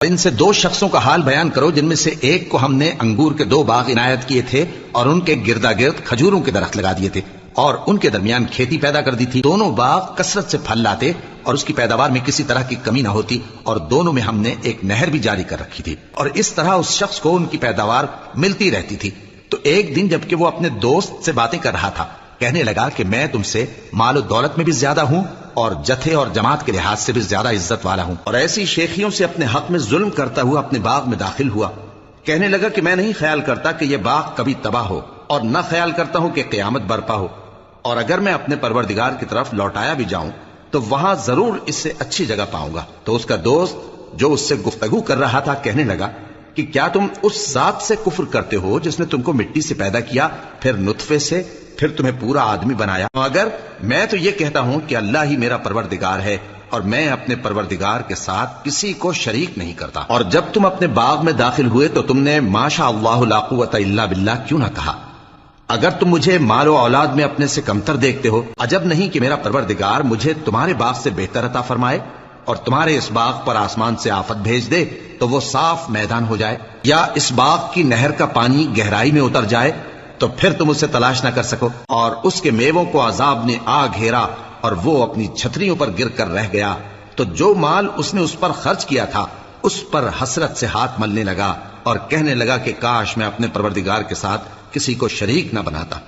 ان سے دو شخصوں کا حال بیان کرو جن میں سے ایک کو ہم نے انگور کے 2 باغ عنایت کیے تھے اور ان کے گردا گرد کھجوروں کے درخت لگا دیے تھے اور ان کے درمیان کھیتی پیدا کر دی تھی. دونوں باغ کثرت سے پھل لاتے اور اس کی پیداوار میں کسی طرح کی کمی نہ ہوتی اور دونوں میں ہم نے ایک نہر بھی جاری کر رکھی تھی اور اس طرح اس شخص کو ان کی پیداوار ملتی رہتی تھی. تو ایک دن جبکہ وہ اپنے دوست سے باتیں کر رہا تھا کہنے لگا کہ میں تم سے مال و دولت میں بھی زیادہ ہوں اور جتھے اور جماعت کے لحاظ سے بھی زیادہ عزت والا ہوں، اور ایسی شیخیوں سے اپنے حق میں ظلم کرتا ہوا اپنے باغ میں داخل ہوا. کہنے لگا کہ میں نہیں خیال کرتا کہ یہ باغ کبھی تباہ ہو اور نہ خیال کرتا ہوں کہ قیامت برپا ہو، اور اگر میں اپنے پروردگار کی طرف لوٹایا بھی جاؤں تو وہاں ضرور اس سے اچھی جگہ پاؤں گا. تو اس کا دوست جو اس سے گفتگو کر رہا تھا کہنے لگا کہ کیا تم اس ذات سے کفر کرتے ہو جس نے تم کو مٹی سے پیدا کیا، پھر نطفے سے، پھر تمہیں پورا آدمی بنایا؟ اگر میں تو یہ کہتا ہوں کہ اللہ ہی میرا پروردگار ہے اور میں اپنے پروردگار کے ساتھ کسی کو شریک نہیں کرتا. اور جب تم اپنے باغ میں داخل ہوئے تو تم نے ما شاء اللہ لا قوت الا باللہ کیوں نہ کہا؟ اگر تم مجھے مال و اولاد میں اپنے سے کمتر دیکھتے ہو، عجب نہیں کہ میرا پروردگار مجھے تمہارے باغ سے بہتر عطا فرمائے اور تمہارے اس باغ پر آسمان سے آفت بھیج دے تو وہ صاف میدان ہو جائے، یا اس باغ کی نہر کا پانی گہرائی میں اتر جائے تو پھر تم اسے تلاش نہ کر سکو، اور اس کے میووں کو عذاب نے آ گھیرا اور وہ اپنی چھتریوں پر گر کر رہ گیا. تو جو مال اس نے اس پر خرچ کیا تھا اس پر حسرت سے ہاتھ ملنے لگا اور کہنے لگا کہ کاش میں اپنے پروردگار کے ساتھ کسی کو شریک نہ بناتا.